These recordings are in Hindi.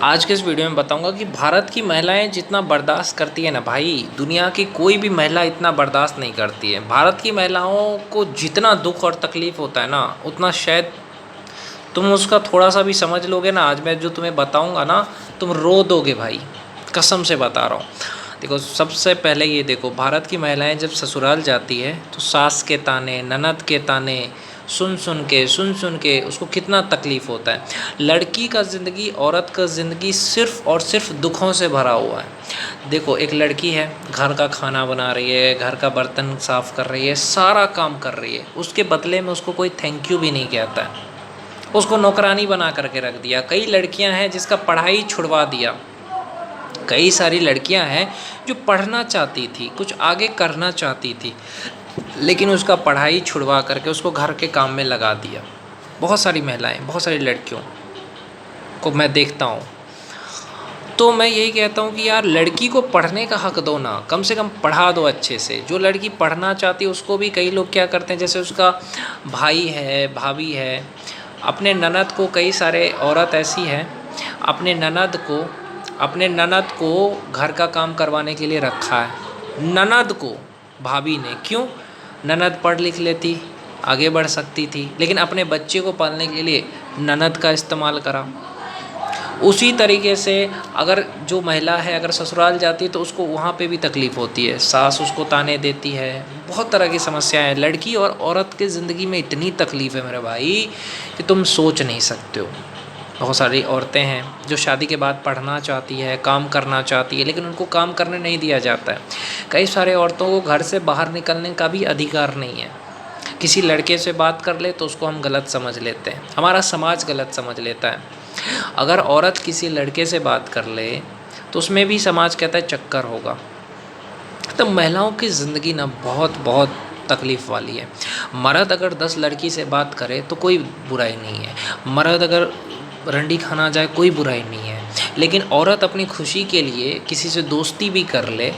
आज के इस वीडियो में बताऊंगा कि भारत की महिलाएं जितना बर्दाश्त करती है ना भाई, दुनिया की कोई भी महिला इतना बर्दाश्त नहीं करती है। भारत की महिलाओं को जितना दुख और तकलीफ़ होता है ना, उतना शायद तुम उसका थोड़ा सा भी समझ लोगे ना। आज मैं जो तुम्हें बताऊंगा ना, तुम रो दोगे भाई, कसम से बता रहा हूँ। देखो, सबसे पहले ये देखो, भारत की महिलाएं जब ससुराल जाती है तो सास के ताने, ननद के ताने सुन सुन के उसको कितना तकलीफ़ होता है। लड़की का ज़िंदगी, औरत का ज़िंदगी सिर्फ़ और सिर्फ दुखों से भरा हुआ है। देखो, एक लड़की है, घर का खाना बना रही है, घर का बर्तन साफ़ कर रही है, सारा काम कर रही है, उसके बदले में उसको कोई थैंक यू भी नहीं कहता है। उसको नौकरानी बना करके रख दिया। कई लड़कियां हैं जिसका पढ़ाई छुड़वा दिया। कई सारी लड़कियां हैं जो पढ़ना चाहती थी, कुछ आगे करना चाहती थी, लेकिन उसका पढ़ाई छुड़वा करके उसको घर के काम में लगा दिया। बहुत सारी महिलाएं, बहुत सारी लड़कियों को मैं देखता हूँ। तो मैं यही कहता हूँ कि यार, लड़की को पढ़ने का हक दो ना, कम से कम पढ़ा दो अच्छे से। जो लड़की पढ़ना चाहती है उसको भी कई लोग क्या करते हैं, जैसे उसका भाई है, भाभी है, अपने ननद को, कई सारे औरत ऐसी हैं, अपने ननद को घर का काम करवाने के लिए रखा है। ननद को भाभी ने, क्यों? ननद पढ़ लिख लेती, आगे बढ़ सकती थी, लेकिन अपने बच्चे को पालने के लिए ननद का इस्तेमाल करा। उसी तरीके से अगर जो महिला है, अगर ससुराल जाती है तो उसको वहाँ पे भी तकलीफ़ होती है। सास उसको ताने देती है, बहुत तरह की समस्याएं हैं। लड़की और औरत की ज़िंदगी में इतनी तकलीफ़ है मेरे भाई कि तुम सोच नहीं सकते हो। बहुत सारी औरतें हैं जो शादी के बाद पढ़ना चाहती है, काम करना चाहती है, लेकिन उनको काम करने नहीं दिया जाता है। कई सारे औरतों को घर से बाहर निकलने का भी अधिकार नहीं है। किसी लड़के से बात कर ले तो उसको हम गलत समझ लेते हैं, हमारा समाज गलत समझ लेता है। अगर औरत किसी लड़के से बात कर ले तो उसमें भी समाज कहता है चक्कर होगा। तो महिलाओं की ज़िंदगी ना बहुत बहुत तकलीफ़ वाली है। मर्द अगर 10 लड़की से बात करे तो कोई बुराई नहीं है, मर्द अगर रंडी खाना जाए कोई बुराई नहीं है, लेकिन औरत अपनी खुशी के लिए किसी से दोस्ती भी कर ले,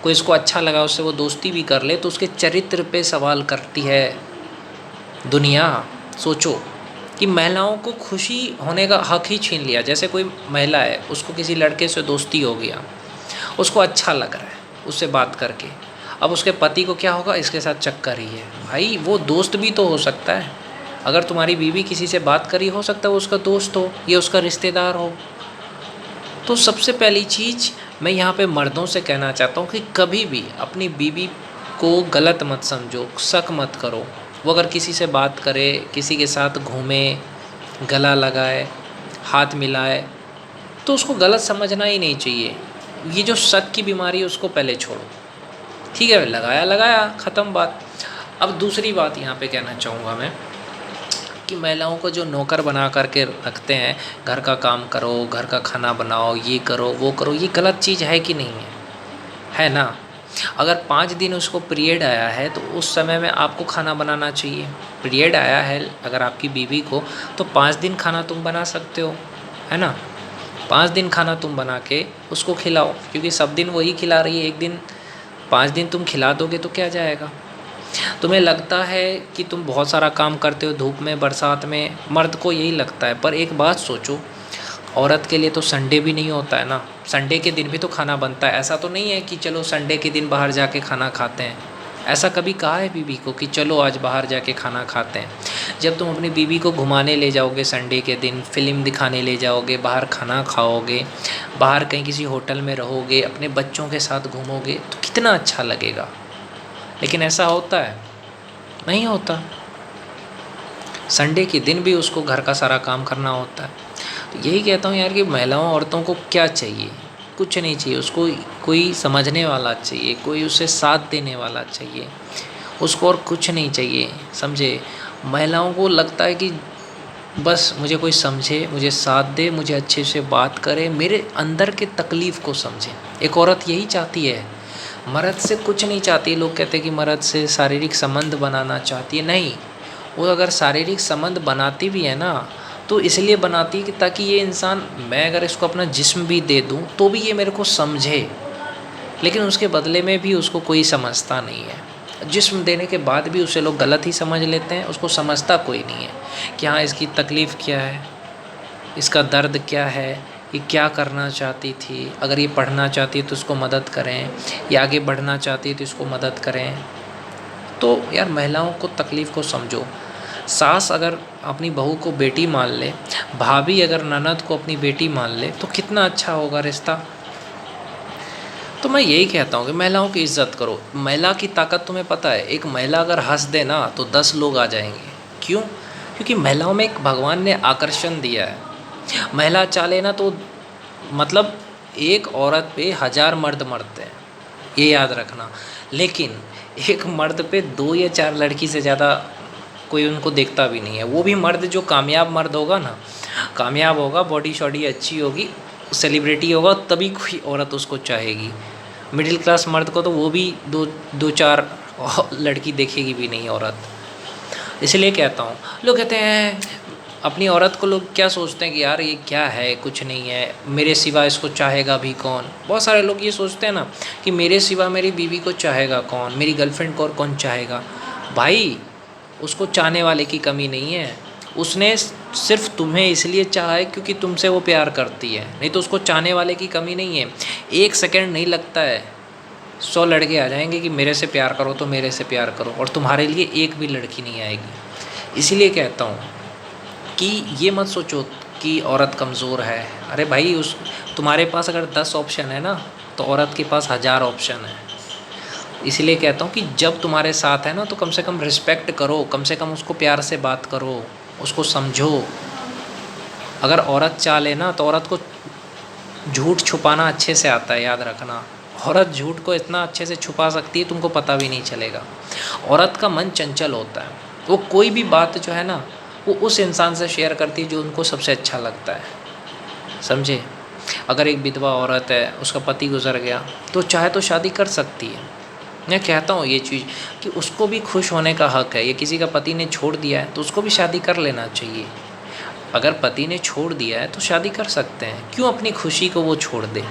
कोई इसको अच्छा लगा उससे वो दोस्ती भी कर ले, तो उसके चरित्र पे सवाल करती है दुनिया। सोचो कि महिलाओं को खुशी होने का हक ही छीन लिया। जैसे कोई महिला है, उसको किसी लड़के से दोस्ती हो गया, उसको अच्छा लग रहा है उससे बात करके, अब उसके पति को क्या होगा, इसके साथ चक्कर ही है। भाई, वो दोस्त भी तो हो सकता है। अगर तुम्हारी बीवी किसी से बात करी, हो सकता है वो उसका दोस्त हो, ये उसका रिश्तेदार हो। तो सबसे पहली चीज़ मैं यहाँ पे मर्दों से कहना चाहता हूँ कि कभी भी अपनी बीवी को गलत मत समझो, शक मत करो। वो अगर किसी से बात करे, किसी के साथ घूमे, गला लगाए, हाथ मिलाए, तो उसको गलत समझना ही नहीं चाहिए। ये जो शक की बीमारी है उसको पहले छोड़ो। ठीक है, लगाया लगाया, ख़त्म बात। अब दूसरी बात यहाँ पे कहना चाहूँगा मैं कि महिलाओं को जो नौकर बना करके रखते हैं, घर का काम करो, घर का खाना बनाओ, ये करो वो करो, ये गलत चीज़ है कि नहीं है ना? अगर 5 दिन उसको पीरियड आया है तो उस समय में आपको खाना बनाना चाहिए। पीरियड आया है अगर आपकी बीवी को, तो 5 दिन खाना तुम बना सकते हो, है ना? 5 दिन खाना तुम बना के उसको खिलाओ, क्योंकि सब दिन वही खिला रही है। एक दिन, 5 दिन तुम खिला दोगे तो क्या जाएगा? तुम्हें लगता है कि तुम बहुत सारा काम करते हो, धूप में, बरसात में, मर्द को यही लगता है। पर एक बात सोचो, औरत के लिए तो संडे भी नहीं होता है ना। संडे के दिन भी तो खाना बनता है। ऐसा तो नहीं है कि चलो संडे के दिन बाहर जाके खाना खाते हैं। ऐसा कभी कहा है बीवी को कि चलो आज बाहर जाके खाना खाते हैं? जब तुम अपनी बीवी को घुमाने ले जाओगे संडे के दिन, फिल्म दिखाने ले जाओगे, बाहर खाना खाओगे, बाहर कहीं किसी होटल में रहोगे, अपने बच्चों के साथ घूमोगे, तो कितना अच्छा लगेगा। लेकिन ऐसा होता है? नहीं होता। संडे के दिन भी उसको घर का सारा काम करना होता है। तो यही कहता हूँ यार कि महिलाओं औरतों को क्या चाहिए? कुछ नहीं चाहिए उसको। कोई समझने वाला चाहिए, कोई उसे साथ देने वाला चाहिए, उसको और कुछ नहीं चाहिए, समझे? महिलाओं को लगता है कि बस मुझे कोई समझे, मुझे साथ दे, मुझे अच्छे से बात करे, मेरे अंदर के तकलीफ़ को समझे। एक औरत यही चाहती है, मर्द से कुछ नहीं चाहती। लोग कहते हैं कि मर्द से शारीरिक संबंध बनाना चाहती है। नहीं, वो अगर शारीरिक संबंध बनाती भी है ना, तो इसलिए बनाती है कि ताकि ये इंसान, मैं अगर इसको अपना जिस्म भी दे दूँ तो भी ये मेरे को समझे, लेकिन उसके बदले में भी उसको कोई समझता नहीं है। जिस्म देने के बाद भी उसे लोग गलत ही समझ लेते हैं, उसको समझता कोई नहीं है कि हाँ, इसकी तकलीफ़ क्या है, इसका दर्द क्या है, ये क्या करना चाहती थी, अगर ये पढ़ना चाहती है तो उसको मदद करें, ये आगे बढ़ना चाहती है तो इसको मदद करें। तो यार महिलाओं को तकलीफ़ को समझो। सास अगर अपनी बहू को बेटी मान ले, भाभी अगर ननद को अपनी बेटी मान ले, तो कितना अच्छा होगा रिश्ता। तो मैं यही कहता हूँ कि महिलाओं की इज़्ज़त करो। महिला की ताकत तुम्हें पता है, एक महिला अगर हंस दे ना तो 10 लोग आ जाएंगे। क्यों? क्योंकि महिलाओं में एक भगवान ने आकर्षण दिया है। महिला चाले ना तो मतलब एक औरत पे 1000 मर्द मरते हैं, ये याद रखना। लेकिन एक मर्द पे 2 या 4 लड़की से ज़्यादा कोई उनको देखता भी नहीं है। वो भी मर्द जो कामयाब मर्द होगा ना, कामयाब होगा, बॉडी शॉडी अच्छी होगी, सेलिब्रिटी होगा, तभी कोई औरत उसको चाहेगी। मिडिल क्लास मर्द को तो वो भी दो चार लड़की देखेगी भी नहीं औरत। इसलिए कहता हूँ, लोग कहते हैं अपनी औरत को लोग क्या सोचते हैं कि यार ये क्या है, कुछ नहीं है, मेरे सिवा इसको चाहेगा भी कौन। बहुत सारे लोग ये सोचते हैं ना कि मेरे सिवा मेरी बीवी को चाहेगा कौन, मेरी गर्लफ्रेंड को और कौन चाहेगा। भाई उसको चाहने वाले की कमी नहीं है, उसने सिर्फ तुम्हें इसलिए चाहा है क्योंकि तुमसे वो प्यार करती है, नहीं तो उसको चाहने वाले की कमी नहीं है। 1 सेकंड नहीं लगता है, 100 लड़के आ जाएंगे कि मेरे से प्यार करो तो मेरे से प्यार करो, और तुम्हारे लिए एक भी लड़की नहीं आएगी। इसीलिए कहता हूँ कि ये मत सोचो कि औरत कमज़ोर है। अरे भाई उस तुम्हारे पास अगर 10 ऑप्शन है ना, तो औरत के पास 1000 ऑप्शन है। इसलिए कहता हूँ कि जब तुम्हारे साथ है ना तो कम से कम रिस्पेक्ट करो, कम से कम उसको प्यार से बात करो, उसको समझो। अगर औरत चाह ले ना तो औरत को झूठ छुपाना अच्छे से आता है, याद रखना। औरत झूठ को इतना अच्छे से छुपा सकती है तुमको पता भी नहीं चलेगा। औरत का मन चंचल होता है, वो कोई भी बात जो है ना वो उस इंसान से शेयर करती है जो उनको सबसे अच्छा लगता है, समझे। अगर एक विधवा औरत है, उसका पति गुजर गया, तो चाहे तो शादी कर सकती है। मैं कहता हूँ ये चीज़ कि उसको भी खुश होने का हक़ है। ये किसी का पति ने छोड़ दिया है तो उसको भी शादी कर लेना चाहिए। अगर पति ने छोड़ दिया है तो शादी कर सकते हैं, क्यों अपनी खुशी को वो छोड़ दे।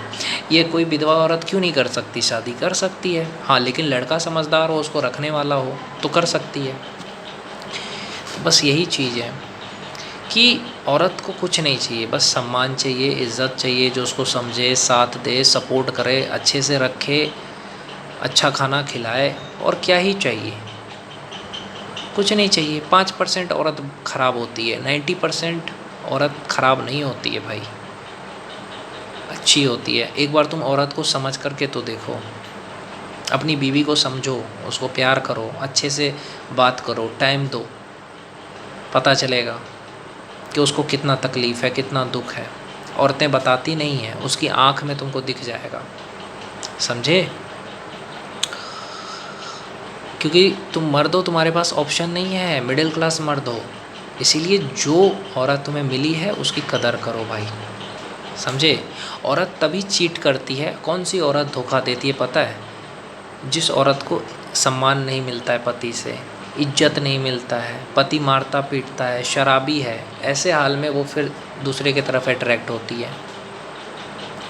ये कोई विधवा औरत क्यों नहीं कर सकती, शादी कर सकती है। हाँ, लेकिन लड़का समझदार हो, उसको रखने वाला हो तो कर सकती है। तो बस यही चीज़ है कि औरत को कुछ नहीं चाहिए, बस सम्मान चाहिए, इज़्ज़त चाहिए, जो उसको समझे, साथ दे, सपोर्ट करे, अच्छे से रखे, अच्छा खाना खिलाए, और क्या ही चाहिए। कुछ नहीं चाहिए। 5% औरत ख़राब होती है, 90% औरत ख़राब नहीं होती है भाई, अच्छी होती है। एक बार तुम औरत को समझ करके तो देखो, अपनी बीवी को समझो, उसको प्यार करो, अच्छे से बात करो, टाइम दो, पता चलेगा कि उसको कितना तकलीफ़ है, कितना दुख है। औरतें बताती नहीं हैं, उसकी आँख में तुमको दिख जाएगा, समझे। क्योंकि तुम मर्द हो, तुम्हारे पास ऑप्शन नहीं है, मिडिल क्लास मर्द हो। इसीलिए जो औरत तुम्हें मिली है उसकी कदर करो भाई, समझे। औरत तभी चीट करती है, कौन सी औरत धोखा देती है पता है? जिस औरत को सम्मान नहीं मिलता है पति से, इज्जत नहीं मिलता है, पति मारता पीटता है, शराबी है, ऐसे हाल में वो फिर दूसरे की तरफ अट्रैक्ट होती है।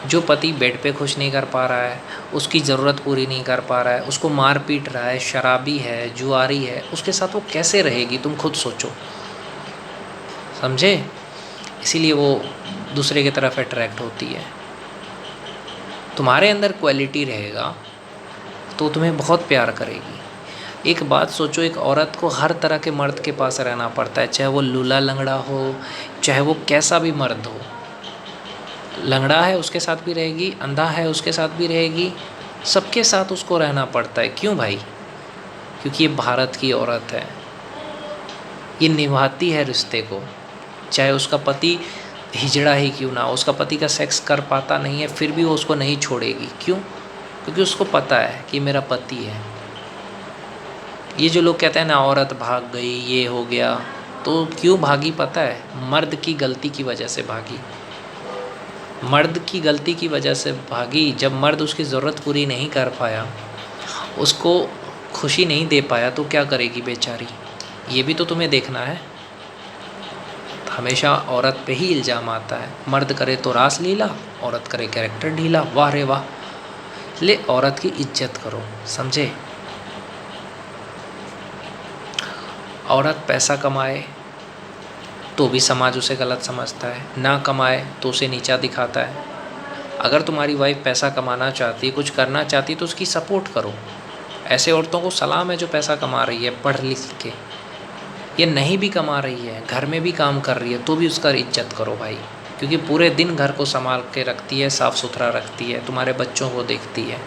जो पति बेड पे खुश नहीं कर पा रहा है, उसकी ज़रूरत पूरी नहीं कर पा रहा है, उसको मार पीट रहा है, शराबी है, जुआरी है, उसके साथ वो कैसे रहेगी, तुम खुद सोचो, समझे। इसीलिए वो दूसरे की तरफ अट्रैक्ट होती है। तुम्हारे अंदर क्वालिटी रहेगा तो तुम्हें बहुत प्यार करेगी। एक बात सोचो, एक औरत को हर तरह के मर्द के पास रहना पड़ता है, चाहे वो लूला लंगड़ा हो, चाहे वो कैसा भी मर्द हो। लंगड़ा है उसके साथ भी रहेगी, अंधा है उसके साथ भी रहेगी, सबके साथ उसको रहना पड़ता है। क्यों भाई? क्योंकि ये भारत की औरत है, ये निभाती है रिश्ते को, चाहे उसका पति हिजड़ा ही क्यों ना हो, उसका पति का सेक्स कर पाता नहीं है फिर भी वो उसको नहीं छोड़ेगी। क्यों? क्योंकि उसको पता है कि मेरा पति है। ये जो लोग कहते हैं ना औरत भाग गई, ये हो गया, तो क्यों भागी पता है? मर्द की गलती की वजह से भागी, मर्द की गलती की वजह से भागी। जब मर्द उसकी ज़रूरत पूरी नहीं कर पाया, उसको खुशी नहीं दे पाया, तो क्या करेगी बेचारी, ये भी तो तुम्हें देखना है। हमेशा औरत पे ही इल्ज़ाम आता है, मर्द करे तो रास लीला, औरत करे कैरेक्टर ढीला, वाह रे वाह। ले औरत की इज्जत करो, समझे। औरत पैसा कमाए, तो भी समाज उसे गलत समझता है, ना कमाए तो उसे नीचा दिखाता है। अगर तुम्हारी वाइफ पैसा कमाना चाहती है, कुछ करना चाहती है, तो उसकी सपोर्ट करो। ऐसे औरतों को सलाम है जो पैसा कमा रही है पढ़ लिख के। ये नहीं भी कमा रही है, घर में भी काम कर रही है, तो भी उसका इज्जत करो भाई, क्योंकि पूरे दिन घर को संभाल के रखती है, साफ़ सुथरा रखती है, तुम्हारे बच्चों को देखती है।